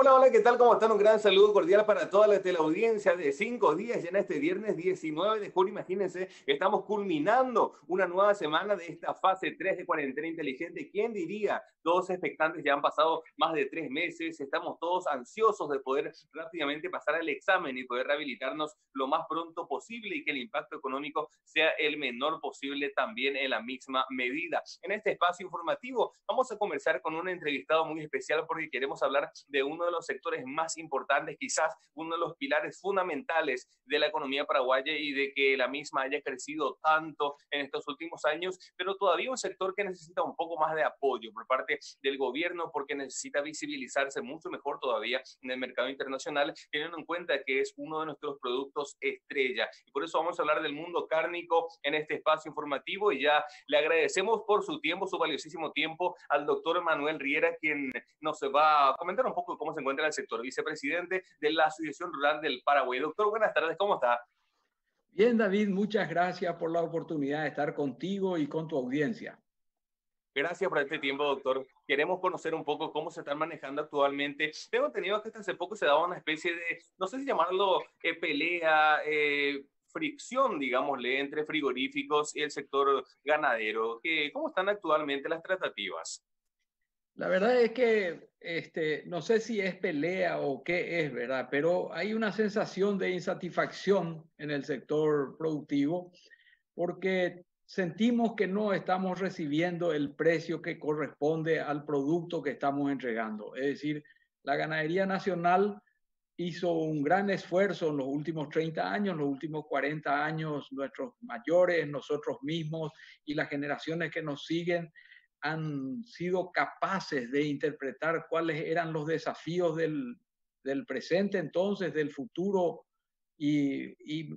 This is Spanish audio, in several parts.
Hola, hola, ¿qué tal? ¿Cómo están? Un gran saludo cordial para toda la teleaudiencia de 5 días ya en este viernes 19 de julio. Imagínense, estamos culminando una nueva semana de esta fase 3 de cuarentena inteligente. ¿Quién diría? Todos expectantes, ya han pasado más de 3 meses. Estamos todos ansiosos de poder rápidamente pasar al examen y poder rehabilitarnos lo más pronto posible y que el impacto económico sea el menor posible también en la misma medida. En este espacio informativo vamos a conversar con un entrevistado muy especial porque queremos hablar de uno de los sectores más importantes, quizás uno de los pilares fundamentales de la economía paraguaya y de que la misma haya crecido tanto en estos últimos años, pero todavía un sector que necesita un poco más de apoyo por parte del gobierno porque necesita visibilizarse mucho mejor todavía en el mercado internacional, teniendo en cuenta que es uno de nuestros productos estrella. Y por eso vamos a hablar del mundo cárnico en este espacio informativo y ya le agradecemos por su tiempo, su valiosísimo tiempo al doctor Manuel Riera, quien nos va a comentar un poco de cómo se encuentra el sector, vicepresidente de la Asociación Rural del Paraguay. Doctor, buenas tardes, ¿cómo está? Bien, David, muchas gracias por la oportunidad de estar contigo y con tu audiencia. Gracias por este tiempo, doctor. Queremos conocer un poco cómo se están manejando actualmente. Tengo entendido que hasta hace poco se daba una especie de, no sé si llamarlo pelea, fricción, digámosle, entre frigoríficos y el sector ganadero. ¿Cómo están actualmente las tratativas? La verdad es que no sé si es pelea o qué es, ¿verdad? Pero hay una sensación de insatisfacción en el sector productivo porque sentimos que no estamos recibiendo el precio que corresponde al producto que estamos entregando. Es decir, la ganadería nacional hizo un gran esfuerzo en los últimos 30 años, los últimos 40 años, nuestros mayores, nosotros mismos y las generaciones que nos siguen han sido capaces de interpretar cuáles eran los desafíos del presente entonces, del futuro.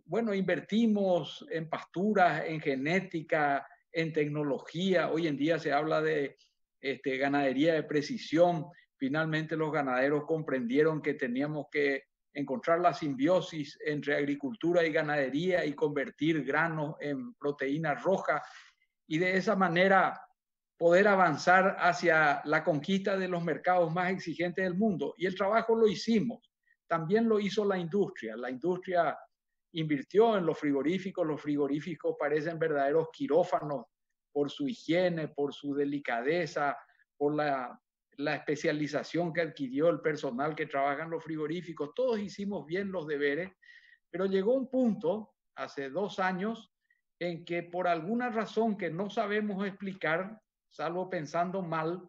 Bueno, invertimos en pasturas, en genética, en tecnología. Hoy en día se habla de ganadería de precisión. Finalmente los ganaderos comprendieron que teníamos que encontrar la simbiosis entre agricultura y ganadería y convertir granos en proteína roja y de esa manera poder avanzar hacia la conquista de los mercados más exigentes del mundo. Y el trabajo lo hicimos. También lo hizo la industria. La industria invirtió en los frigoríficos parecen verdaderos quirófanos por su higiene, por su delicadeza, por la especialización que adquirió el personal que trabaja en los frigoríficos. Todos hicimos bien los deberes, pero llegó un punto, hace 2 años, en que por alguna razón que no sabemos explicar, salvo pensando mal,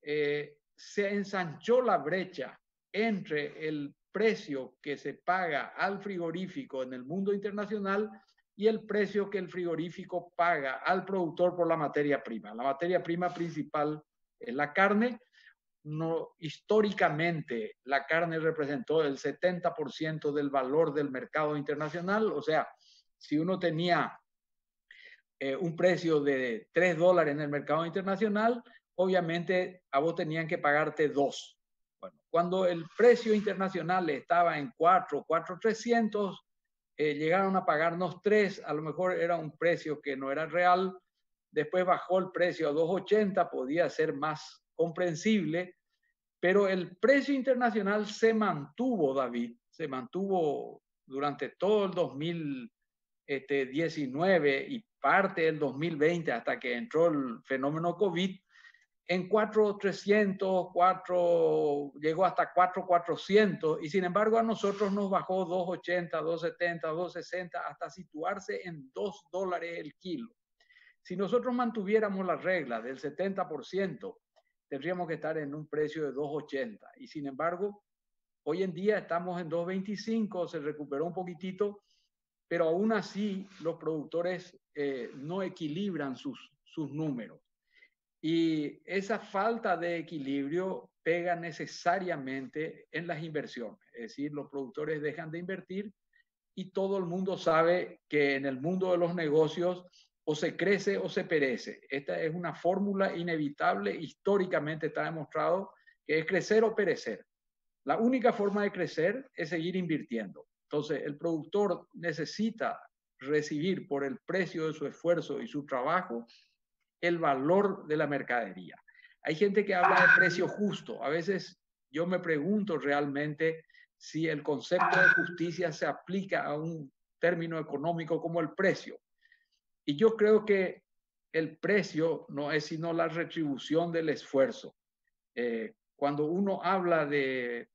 se ensanchó la brecha entre el precio que se paga al frigorífico en el mundo internacional y el precio que el frigorífico paga al productor por la materia prima. La materia prima principal es la carne. No, históricamente la carne representó el 70% del valor del mercado internacional, o sea, si uno tenía un precio de $3 en el mercado internacional, obviamente a vos tenían que pagarte 2. Bueno, cuando el precio internacional estaba en 4,300, llegaron a pagarnos 3, a lo mejor era un precio que no era real, después bajó el precio a 2,80, podía ser más comprensible, pero el precio internacional se mantuvo, David, se mantuvo durante todo el 2019 y parte del 2020 hasta que entró el fenómeno COVID, en 4,300, llegó hasta 4,400 y sin embargo a nosotros nos bajó 2,80, 2,70, 2,60 hasta situarse en $2 el kilo. Si nosotros mantuviéramos la regla del 70%, tendríamos que estar en un precio de 2,80 y sin embargo hoy en día estamos en 2,25, se recuperó un poquitito, pero aún así los productores no equilibran sus números. Y esa falta de equilibrio pega necesariamente en las inversiones. Es decir, los productores dejan de invertir y todo el mundo sabe que en el mundo de los negocios o se crece o se perece. Esta es una fórmula inevitable, históricamente está demostrado que es crecer o perecer. La única forma de crecer es seguir invirtiendo. Entonces, el productor necesita recibir por el precio de su esfuerzo y su trabajo el valor de la mercadería. Hay gente que habla de precio justo. A veces yo me pregunto realmente si el concepto de justicia se aplica a un término económico como el precio. Y yo creo que el precio no es sino la retribución del esfuerzo. Cuando uno habla de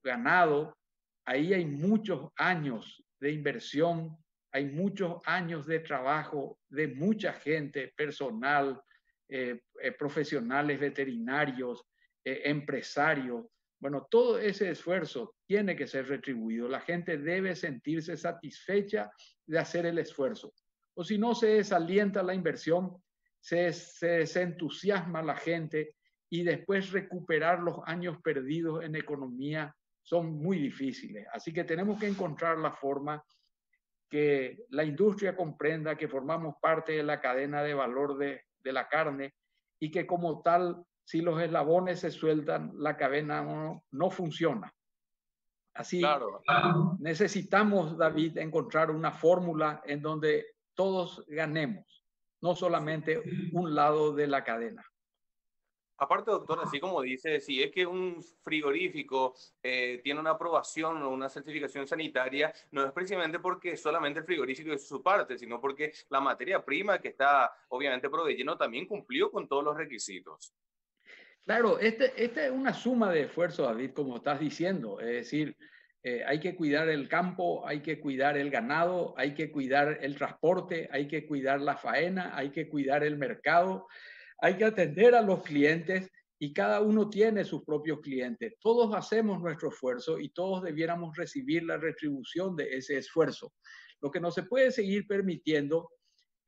ganado, ahí hay muchos años de inversión, hay muchos años de trabajo de mucha gente, personal, profesionales veterinarios, empresarios. Bueno, todo ese esfuerzo tiene que ser retribuido. La gente debe sentirse satisfecha de hacer el esfuerzo. O si no, se desalienta la inversión, se desentusiasma la gente y después recuperar los años perdidos en economía son muy difíciles. Así que tenemos que encontrar la forma que la industria comprenda que formamos parte de la cadena de valor de la carne y que como tal, si los eslabones se sueltan, la cadena no funciona. Así, Claro. necesitamos, David, encontrar una fórmula en donde todos ganemos, no solamente un lado de la cadena. Aparte, doctor, así como dice, si es que un frigorífico tiene una aprobación o una certificación sanitaria, no es precisamente porque solamente el frigorífico es su parte, sino porque la materia prima que está obviamente proveyendo también cumplió con todos los requisitos. Claro, esta es una suma de esfuerzo, David, como estás diciendo. Es decir, hay que cuidar el campo, hay que cuidar el ganado, hay que cuidar el transporte, hay que cuidar la faena, hay que cuidar el mercado, hay que atender a los clientes y cada uno tiene sus propios clientes. Todos hacemos nuestro esfuerzo y todos debiéramos recibir la retribución de ese esfuerzo. Lo que no se puede seguir permitiendo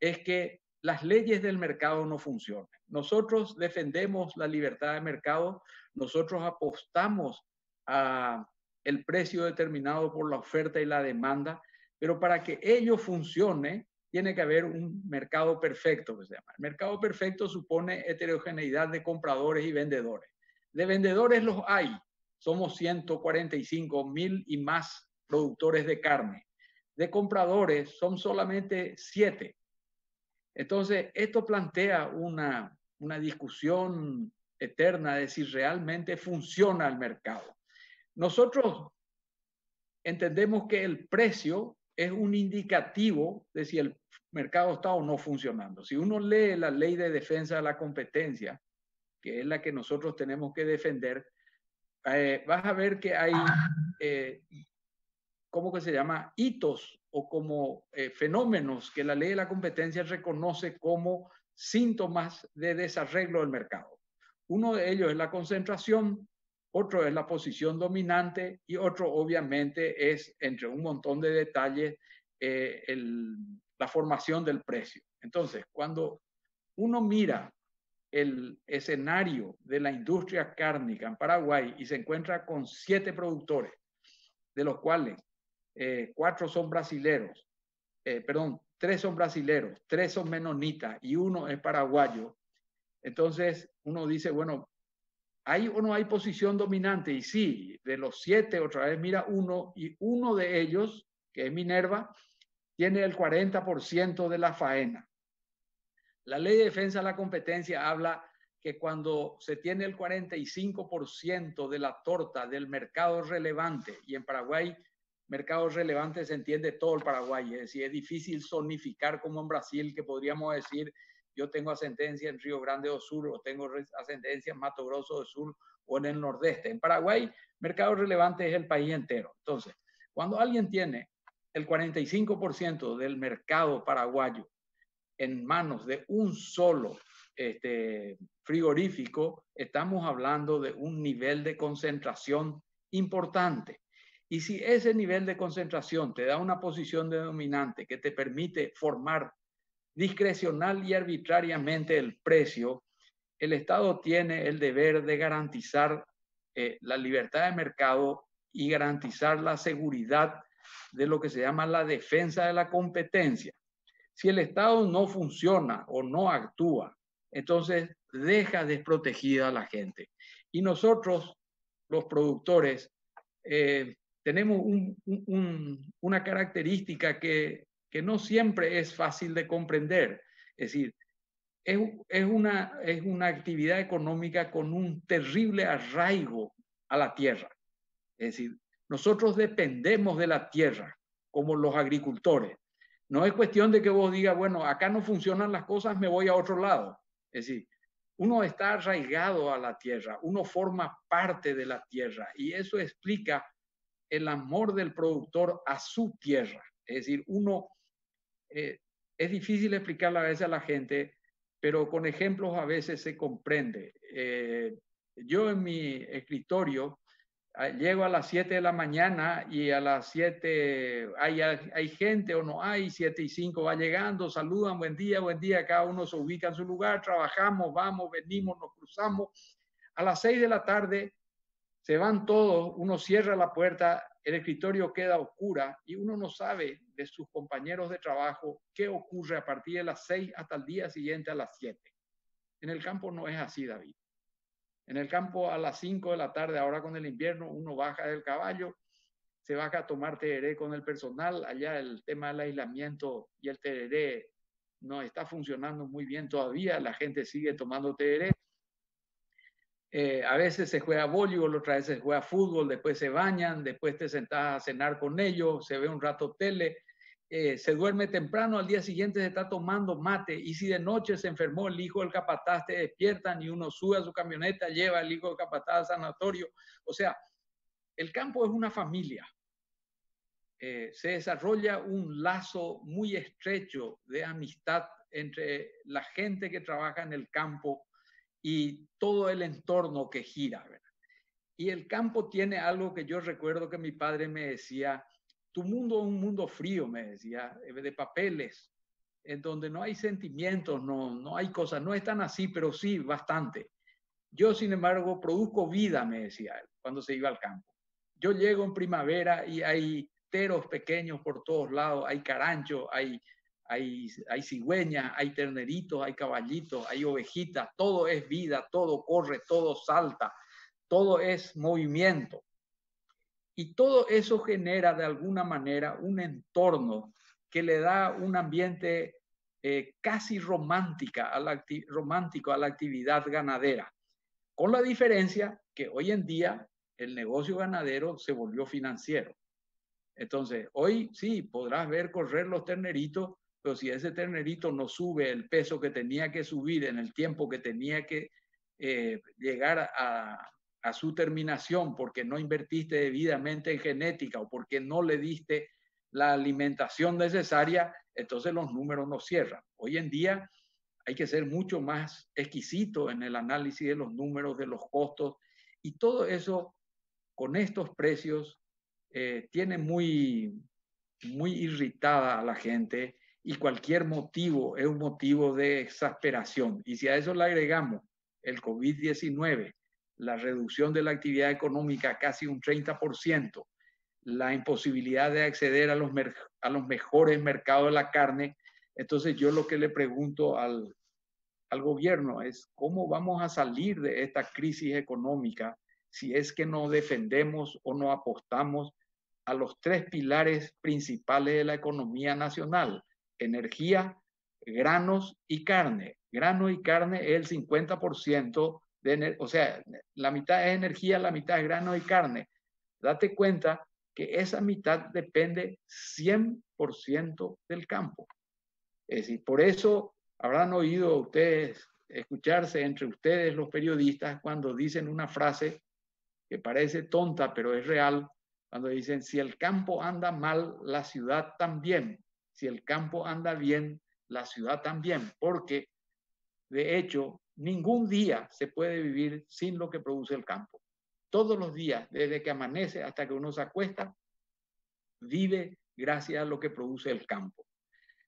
es que las leyes del mercado no funcionen. Nosotros defendemos la libertad de mercado, nosotros apostamos a el precio determinado por la oferta y la demanda, pero para que ello funcione, tiene que haber un mercado perfecto, que se llama. El mercado perfecto supone heterogeneidad de compradores y vendedores. De vendedores los hay, somos 145,000 y más productores de carne. De compradores son solamente 7. Entonces, esto plantea una discusión eterna de si realmente funciona el mercado. Nosotros entendemos que el precio es un indicativo de si el mercado está o no funcionando. Si uno lee la ley de defensa de la competencia, que es la que nosotros tenemos que defender, vas a ver que hay, ¿cómo que se llama? Hitos o como fenómenos que la ley de la competencia reconoce como síntomas de desarreglo del mercado. Uno de ellos es la concentración, otro es la posición dominante y otro obviamente es, entre un montón de detalles, la formación del precio. Entonces, cuando uno mira el escenario de la industria cárnica en Paraguay y se encuentra con 7 productores, de los cuales 4 son brasileros, 3 son brasileros, 3 son menonitas y 1 es paraguayo. Entonces uno dice, bueno, ¿hay o no hay posición dominante? Y sí, de los 7, otra vez mira uno, y uno de ellos, que es Minerva, tiene el 40% de la faena. La ley de defensa de la competencia habla que cuando se tiene el 45% de la torta del mercado relevante, y en Paraguay mercado relevante se entiende todo el Paraguay, es decir, es difícil zonificar como en Brasil, que podríamos decir, yo tengo ascendencia en Río Grande do Sur o tengo ascendencia en Mato Grosso do Sur o en el Nordeste. En Paraguay, mercado relevante es el país entero. Entonces, cuando alguien tiene el 45% del mercado paraguayo en manos de un solo frigorífico, estamos hablando de un nivel de concentración importante. Y si ese nivel de concentración te da una posición de dominante que te permite formar discrecional y arbitrariamente el precio, el Estado tiene el deber de garantizar la libertad de mercado y garantizar la seguridad de lo que se llama la defensa de la competencia. Si el Estado no funciona o no actúa, entonces deja desprotegida a la gente. Y nosotros, los productores, tenemos una característica que no siempre es fácil de comprender. Es decir, es una actividad económica con un terrible arraigo a la tierra. Es decir, nosotros dependemos de la tierra, como los agricultores. No es cuestión de que vos digas, bueno, acá no funcionan las cosas, me voy a otro lado. Es decir, uno está arraigado a la tierra, uno forma parte de la tierra y eso explica el amor del productor a su tierra. Es decir, es difícil explicarle a veces a la gente, pero con ejemplos a veces se comprende. Yo en mi escritorio llego a las 7 de la mañana y a las 7 hay gente o no hay, 7:05 va llegando, saludan, buen día, cada uno se ubica en su lugar, trabajamos, vamos, venimos, nos cruzamos. A las 6 de la tarde se van todos, uno cierra la puerta, el escritorio queda oscura y uno no sabe de sus compañeros de trabajo qué ocurre a partir de las 6 hasta el día siguiente a las 7. En el campo no es así, David. En el campo a las 5 de la tarde, ahora con el invierno, uno baja del caballo, se baja a tomar tereré con el personal. Allá el tema del aislamiento y el tereré no está funcionando muy bien todavía. La gente sigue tomando tereré. A veces se juega voleibol, otras veces se juega fútbol, después se bañan, después te sentás a cenar con ellos, se ve un rato tele, se duerme temprano, al día siguiente se está tomando mate y si de noche se enfermó el hijo del capataz, te despiertan y uno sube a su camioneta, lleva al hijo del capataz al sanatorio. O sea, el campo es una familia. Se desarrolla un lazo muy estrecho de amistad entre la gente que trabaja en el campo y todo el entorno que gira, ¿verdad? Y el campo tiene algo que yo recuerdo que mi padre me decía, tu mundo es un mundo frío, me decía, de papeles, en donde no hay sentimientos, no hay cosas, no es tan así, pero sí bastante. Yo, sin embargo, produzco vida, me decía él, cuando se iba al campo. Yo llego en primavera y hay teros pequeños por todos lados, hay carancho, hay cigüeñas, hay terneritos, hay caballitos, hay ovejitas, todo es vida, todo corre, todo salta, todo es movimiento. Y todo eso genera de alguna manera un entorno que le da un ambiente casi romántico a la actividad ganadera. Con la diferencia que hoy en día el negocio ganadero se volvió financiero. Entonces, hoy sí, podrás ver correr los terneritos, pero si ese ternerito no sube el peso que tenía que subir en el tiempo que tenía que llegar a su terminación porque no invertiste debidamente en genética o porque no le diste la alimentación necesaria, entonces los números no cierran. Hoy en día hay que ser mucho más exquisito en el análisis de los números, de los costos, y todo eso con estos precios tiene muy irritada a la gente y cualquier motivo es un motivo de exasperación. Y si a eso le agregamos el COVID-19, la reducción de la actividad económica casi un 30%, la imposibilidad de acceder a los mejores mercados de la carne, entonces yo lo que le pregunto al gobierno es cómo vamos a salir de esta crisis económica si es que no defendemos o no apostamos a los tres pilares principales de la economía nacional: energía, granos y carne. Grano y carne es el 50% o sea, la mitad es energía, la mitad es grano y carne. Date cuenta que esa mitad depende 100% del campo. Es decir, por eso habrán oído ustedes escucharse entre ustedes los periodistas cuando dicen una frase que parece tonta, pero es real, cuando dicen, si el campo anda mal, la ciudad también. Si el campo anda bien, la ciudad también. Porque, de hecho, ningún día se puede vivir sin lo que produce el campo. Todos los días, desde que amanece hasta que uno se acuesta, vive gracias a lo que produce el campo.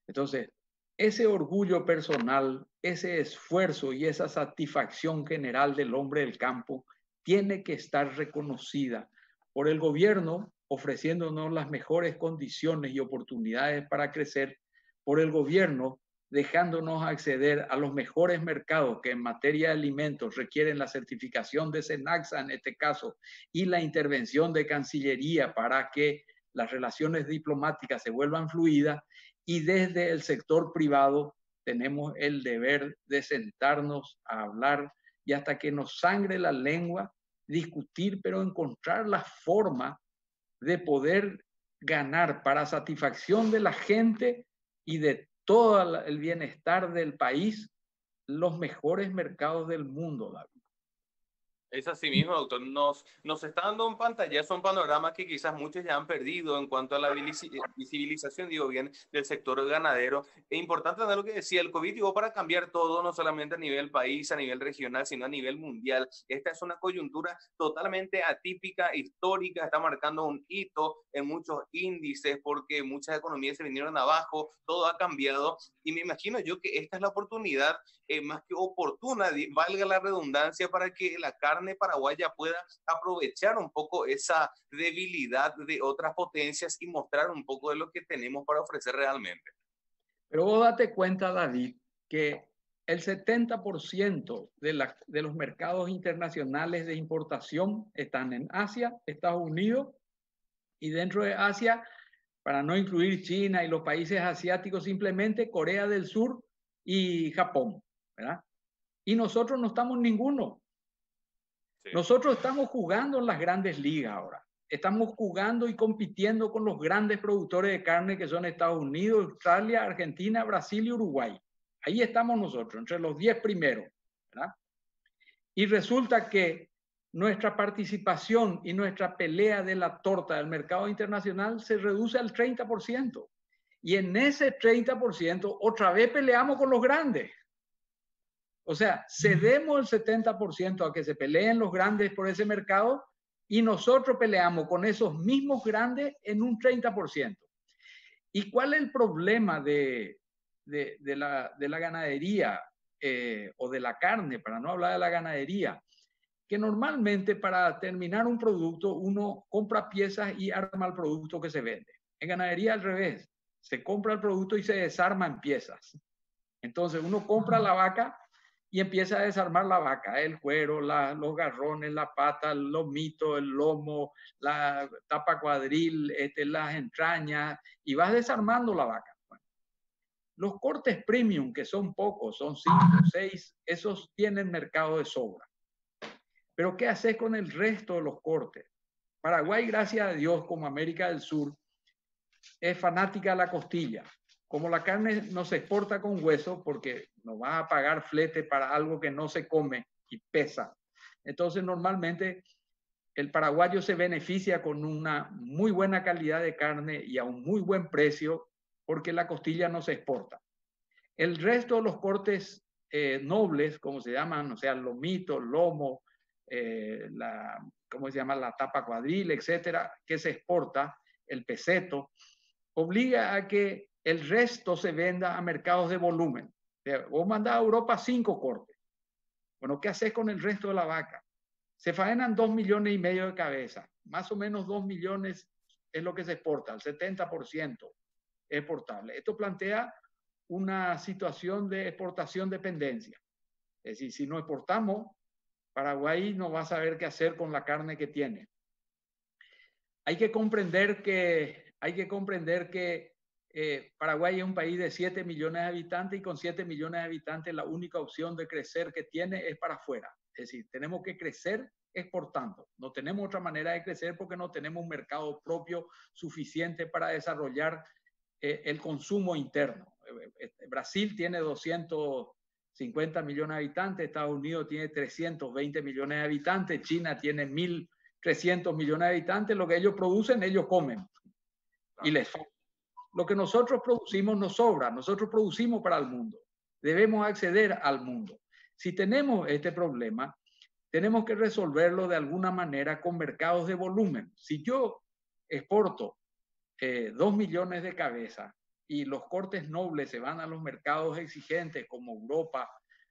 Entonces, ese orgullo personal, ese esfuerzo y esa satisfacción general del hombre del campo tiene que estar reconocida por el gobierno, ofreciéndonos las mejores condiciones y oportunidades para crecer, por el gobierno dejándonos acceder a los mejores mercados que en materia de alimentos requieren la certificación de SENACSA en este caso y la intervención de Cancillería para que las relaciones diplomáticas se vuelvan fluidas, y desde el sector privado tenemos el deber de sentarnos a hablar y hasta que nos sangre la lengua discutir, pero encontrar la forma de poder ganar para satisfacción de la gente y de todo el bienestar del país, los mejores mercados del mundo, David. Es así mismo, doctor. Nos está dando un pantallazo, un panorama que quizás muchos ya han perdido en cuanto a la visibilización, digo bien, del sector ganadero. Es importante tener lo que decía, el COVID llegó para cambiar todo, no solamente a nivel país, a nivel regional, sino a nivel mundial. Esta es una coyuntura totalmente atípica, histórica, está marcando un hito en muchos índices porque muchas economías se vinieron abajo, todo ha cambiado y me imagino yo que esta es la oportunidad más que oportuna, valga la redundancia, para que la carne paraguaya pueda aprovechar un poco esa debilidad de otras potencias y mostrar un poco de lo que tenemos para ofrecer realmente. Pero vos date cuenta, David, que el 70% de los mercados internacionales de importación están en Asia, Estados Unidos, y dentro de Asia, para no incluir China y los países asiáticos, simplemente Corea del Sur y Japón, ¿verdad? Y nosotros no estamos en ninguno. Sí. Nosotros estamos jugando en las grandes ligas ahora. Estamos jugando y compitiendo con los grandes productores de carne que son Estados Unidos, Australia, Argentina, Brasil y Uruguay. Ahí estamos nosotros, entre los 10 primeros, ¿verdad? Y resulta que nuestra participación y nuestra pelea de la torta del mercado internacional se reduce al 30%. Y en ese 30% otra vez peleamos con los grandes. O sea, cedemos el 70% a que se peleen los grandes por ese mercado y nosotros peleamos con esos mismos grandes en un 30%. ¿Y cuál es el problema de la ganadería o de la carne, para no hablar de la ganadería? Que normalmente para terminar un producto uno compra piezas y arma el producto que se vende. En ganadería al revés, se compra el producto y se desarma en piezas. Entonces uno compra la vaca y empieza a desarmar la vaca, el cuero, los garrones, la pata, el lomito, el lomo, la tapa cuadril, las entrañas, y vas desarmando la vaca. Bueno, los cortes premium, que son pocos, son 5, 6, esos tienen mercado de sobra. Pero ¿qué haces con el resto de los cortes? Paraguay, gracias a Dios, como América del Sur, es fanática de la costilla. Como la carne no se exporta con hueso, porque no vas a pagar flete para algo que no se come y pesa. Entonces, normalmente, el paraguayo se beneficia con una muy buena calidad de carne y a un muy buen precio, porque la costilla no se exporta. El resto de los cortes nobles, como se llaman, o sea, el lomito, el lomo, ¿cómo se llama? La tapa cuadril, etcétera, que se exporta, el peseto, obliga a que el resto se venda a mercados de volumen. O sea, vos mandás a Europa 5 cortes. Bueno, ¿qué haces con el resto de la vaca? Se faenan 2,5 millones de cabezas. Más o menos 2 millones es lo que se exporta, el 70% es exportable. Esto plantea una situación de exportación-dependencia. Es decir, si no exportamos, Paraguay no va a saber qué hacer con la carne que tiene. Hay que comprender que Paraguay es un país de 7 millones de habitantes y con 7 millones de habitantes la única opción de crecer que tiene es para afuera. Es decir, tenemos que crecer exportando. No tenemos otra manera de crecer porque no tenemos un mercado propio suficiente para desarrollar el consumo interno. Brasil tiene 250 millones de habitantes, Estados Unidos tiene 320 millones de habitantes, China tiene 1.300 millones de habitantes. Lo que ellos producen, ellos comen y les falta. Lo que nosotros producimos nos sobra, nosotros producimos para el mundo, debemos acceder al mundo. Si tenemos este problema, tenemos que resolverlo de alguna manera con mercados de volumen. Si yo exporto 2 millones de cabezas y los cortes nobles se van a los mercados exigentes como Europa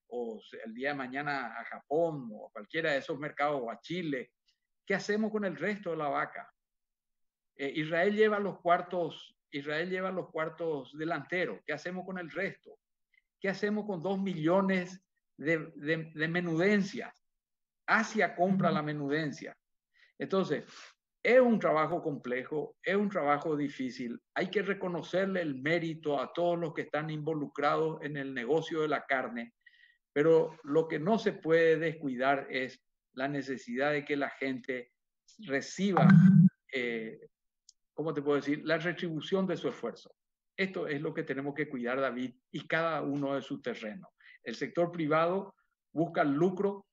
o el día de mañana a Japón o a cualquiera de esos mercados o a Chile, ¿qué hacemos con el resto de la vaca? Israel lleva los cuartos delanteros. ¿Qué hacemos con el resto? ¿Qué hacemos con 2 millones de menudencias? Asia compra la menudencia. Entonces, es un trabajo complejo, es un trabajo difícil. Hay que reconocerle el mérito a todos los que están involucrados en el negocio de la carne, pero lo que no se puede descuidar es la necesidad de que la gente reciba, ¿cómo te puedo decir?, la retribución de su esfuerzo. Esto es lo que tenemos que cuidar, David, y cada uno de su terreno. El sector privado busca el lucro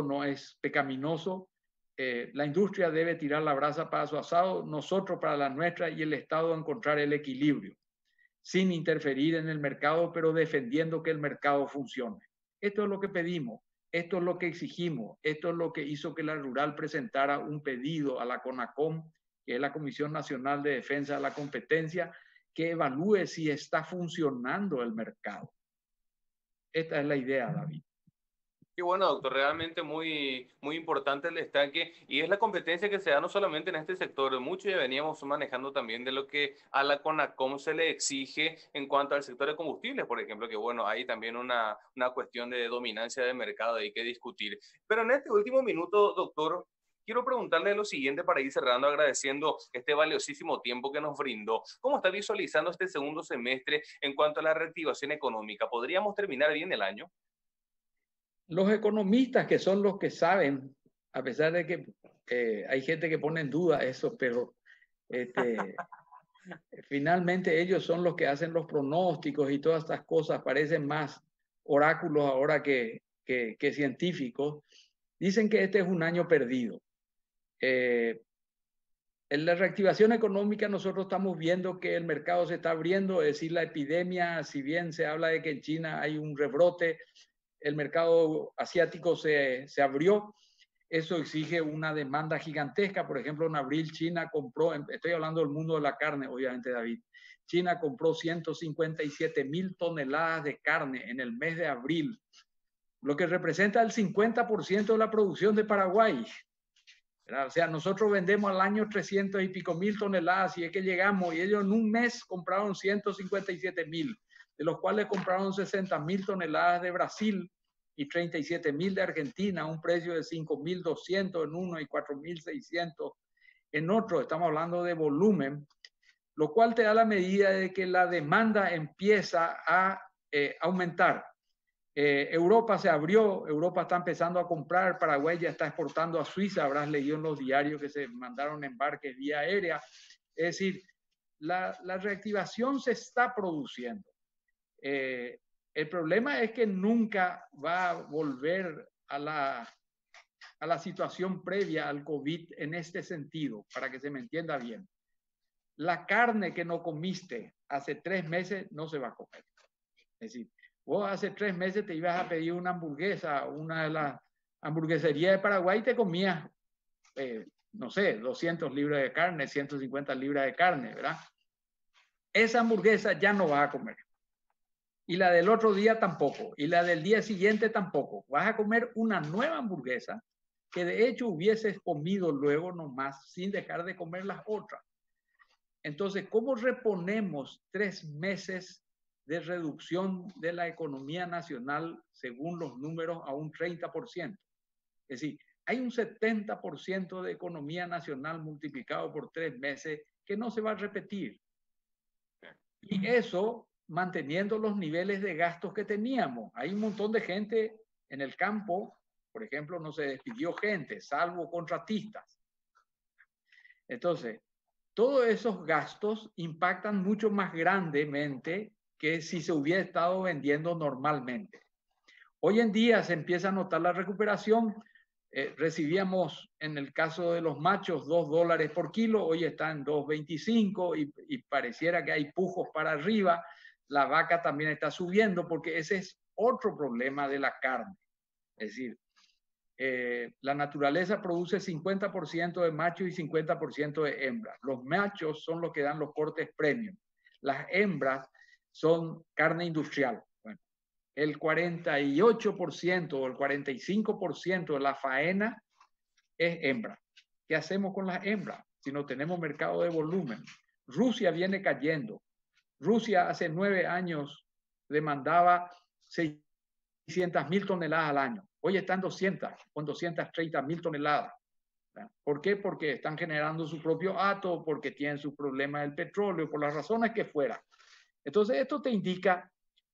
no es pecaminoso, la industria debe tirar la brasa para su asado, nosotros para la nuestra, y el Estado encontrar el equilibrio, sin interferir en el mercado, pero defendiendo que el mercado funcione. Esto es lo que pedimos, esto es lo que exigimos, esto es lo que hizo que la Rural presentara un pedido a la CONACOM, que es la Comisión Nacional de Defensa de la Competencia, que evalúe si está funcionando el mercado. Esta es la idea, David. Y bueno, doctor, realmente muy importante el destaque y es la competencia que se da no solamente en este sector, mucho ya veníamos manejando también de lo que a la CONACOM se le exige en cuanto al sector de combustibles, por ejemplo, que bueno, hay también una cuestión de dominancia de mercado, hay que discutir. Pero en este último minuto, doctor, quiero preguntarle lo siguiente para ir cerrando, agradeciendo este valiosísimo tiempo que nos brindó. ¿Cómo está visualizando este segundo semestre en cuanto a la reactivación económica? ¿Podríamos terminar bien el año? Los economistas, que son los que saben, a pesar de que hay gente que pone en duda eso, pero finalmente ellos son los que hacen los pronósticos y todas estas cosas, parecen más oráculos ahora que científicos, dicen que este es un año perdido. En la reactivación económica nosotros estamos viendo que el mercado se está abriendo, es decir, la epidemia, si bien se habla de que en China hay un rebrote, el mercado asiático se abrió. Eso exige una demanda gigantesca. Por ejemplo, en abril China compró, estoy hablando del mundo de la carne, obviamente, David. China compró 157,000 toneladas de carne en el mes de abril, lo que representa el 50% de la producción de Paraguay. ¿Verdad? O sea, nosotros vendemos al año 300 y pico mil toneladas y es que llegamos y ellos en un mes compraron 157,000, de los cuales compraron 60,000 toneladas de Brasil y 37,000 de Argentina, a un precio de 5,200 en uno y 4,600 en otro. Estamos hablando de volumen, lo cual te da la medida de que la demanda empieza a aumentar. Europa se abrió, Europa está empezando a comprar, Paraguay ya está exportando a Suiza, habrás leído en los diarios que se mandaron embarques vía aérea. Es decir, la reactivación se está produciendo. El problema es que nunca va a volver a la situación previa al COVID en este sentido, para que se me entienda bien. La carne que no comiste hace 3 meses no se va a comer. Es decir, vos hace 3 meses te ibas a pedir una hamburguesa, una de las hamburgueserías de Paraguay, y te comías, no sé, 200 libras de carne, 150 libras de carne, ¿verdad? Esa hamburguesa ya no vas a comer. Y la del otro día tampoco. Y la del día siguiente tampoco. Vas a comer una nueva hamburguesa que de hecho hubieses comido luego nomás sin dejar de comer las otras. Entonces, ¿cómo reponemos 3 meses de reducción de la economía nacional según los números a un 30%? Es decir, hay un 70% de economía nacional multiplicado por 3 meses que no se va a repetir. Y eso manteniendo los niveles de gastos que teníamos. Hay un montón de gente en el campo, por ejemplo, no se despidió gente, salvo contratistas. Entonces, todos esos gastos impactan mucho más grandemente que si se hubiera estado vendiendo normalmente. Hoy en día se empieza a notar la recuperación. Recibíamos, en el caso de los machos, $2 por kilo, hoy está en 2.25 y pareciera que hay pujos para arriba. La vaca también está subiendo porque ese es otro problema de la carne. Es decir, la naturaleza produce 50% de machos y 50% de hembras. Los machos son los que dan los cortes premium. Las hembras son carne industrial. Bueno, el 48% o el 45% de la faena es hembra. ¿Qué hacemos con las hembras si no tenemos mercado de volumen? Rusia viene cayendo. Rusia hace 9 años demandaba 600,000 toneladas al año. Hoy están 200, con 230,000 toneladas. ¿Por qué? Porque están generando su propio hato, porque tienen sus problemas del petróleo, por las razones que fuera. Entonces, esto te indica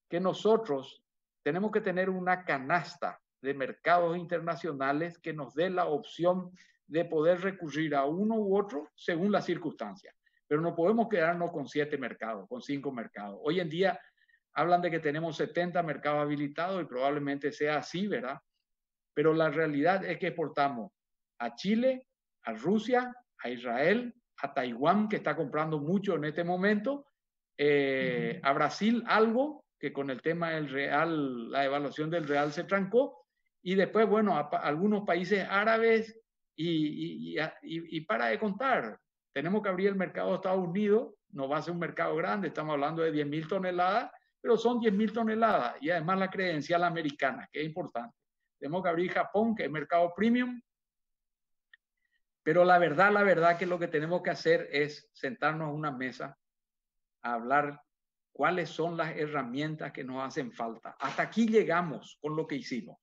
que nosotros tenemos que tener una canasta de mercados internacionales que nos dé la opción de poder recurrir a uno u otro según las circunstancias. Pero no podemos quedarnos con 7 mercados, con 5 mercados. Hoy en día hablan de que tenemos 70 mercados habilitados y probablemente sea así, ¿verdad? Pero la realidad es que exportamos a Chile, a Rusia, a Israel, a Taiwán, que está comprando mucho en este momento, a Brasil algo, que con el tema del real, la evaluación del real se trancó, y después, bueno, a algunos países árabes y para de contar. Tenemos que abrir el mercado de Estados Unidos, no va a ser un mercado grande, estamos hablando de 10.000 toneladas, pero son 10.000 toneladas, y además la credencial americana, que es importante. Tenemos que abrir Japón, que es mercado premium, pero la verdad que lo que tenemos que hacer es sentarnos a una mesa a hablar cuáles son las herramientas que nos hacen falta. Hasta aquí llegamos con lo que hicimos.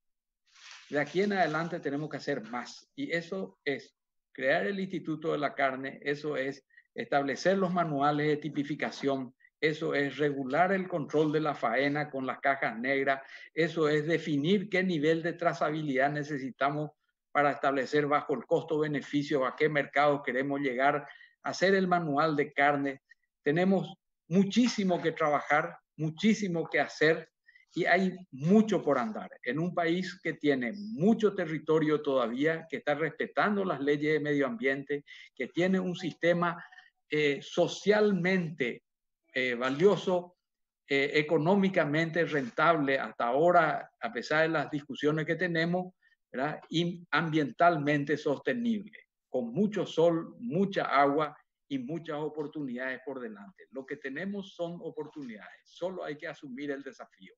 De aquí en adelante tenemos que hacer más. Y eso es crear el Instituto de la Carne, eso es establecer los manuales de tipificación, eso es regular el control de la faena con las cajas negras, eso es definir qué nivel de trazabilidad necesitamos para establecer bajo el costo-beneficio a qué mercado queremos llegar, hacer el manual de carne. Tenemos muchísimo que trabajar, muchísimo que hacer y hay mucho por andar. En un país que tiene mucho territorio todavía, que está respetando las leyes de medio ambiente, que tiene un sistema socialmente valioso, económicamente rentable hasta ahora, a pesar de las discusiones que tenemos, ¿verdad? Y ambientalmente sostenible, con mucho sol, mucha agua y muchas oportunidades por delante. Lo que tenemos son oportunidades, solo hay que asumir el desafío.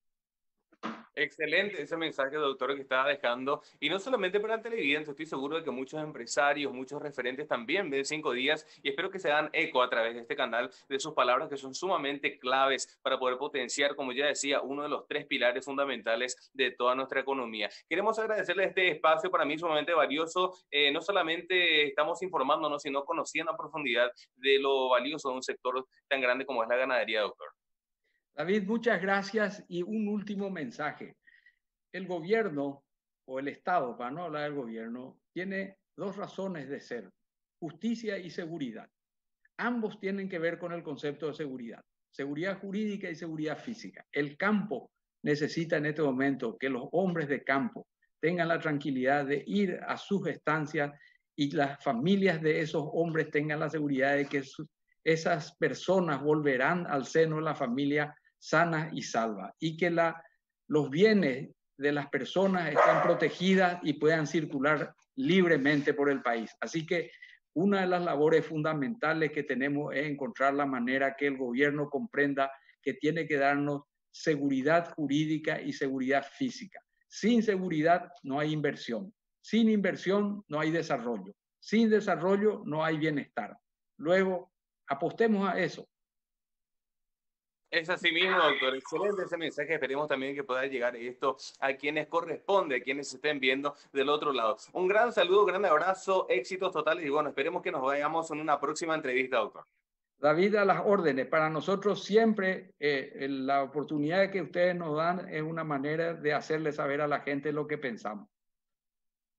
Excelente ese mensaje, doctor, que estaba dejando. Y no solamente para el televidente, estoy seguro de que muchos empresarios, muchos referentes también ven 5 días y espero que se dan eco a través de este canal de sus palabras que son sumamente claves para poder potenciar, como ya decía, uno de los 3 pilares fundamentales de toda nuestra economía. Queremos agradecerle este espacio para mí sumamente valioso. No solamente estamos informándonos, sino conociendo a profundidad de lo valioso de un sector tan grande como es la ganadería, doctor. David, muchas gracias y un último mensaje. El gobierno o el Estado, para no hablar del gobierno, tiene 2 razones de ser, justicia y seguridad. Ambos tienen que ver con el concepto de seguridad, seguridad jurídica y seguridad física. El campo necesita en este momento que los hombres de campo tengan la tranquilidad de ir a sus estancias y las familias de esos hombres tengan la seguridad de que esas personas volverán al seno de la familia sanas y salvas y que los bienes de las personas estén protegidas y puedan circular libremente por el país. Así que una de las labores fundamentales que tenemos es encontrar la manera que el gobierno comprenda que tiene que darnos seguridad jurídica y seguridad física. Sin seguridad no hay inversión. Sin inversión no hay desarrollo. Sin desarrollo no hay bienestar. Luego, apostemos a eso. Es así mismo, doctor. Excelente ese mensaje. Esperemos también que pueda llegar esto a quienes corresponde, a quienes estén viendo del otro lado. Un gran saludo, un gran abrazo, éxitos totales y bueno, esperemos que nos vayamos en una próxima entrevista, doctor. David, a las órdenes. Para nosotros siempre la oportunidad que ustedes nos dan es una manera de hacerle saber a la gente lo que pensamos.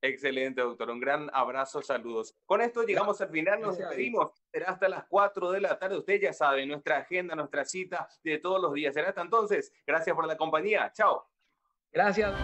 Excelente, doctor. Un gran abrazo, saludos. Con esto llegamos al final, nos despedimos. Será hasta las 4 de la tarde. Usted ya sabe, nuestra agenda, nuestra cita de todos los días. Será hasta entonces. Gracias por la compañía. Chao. Gracias.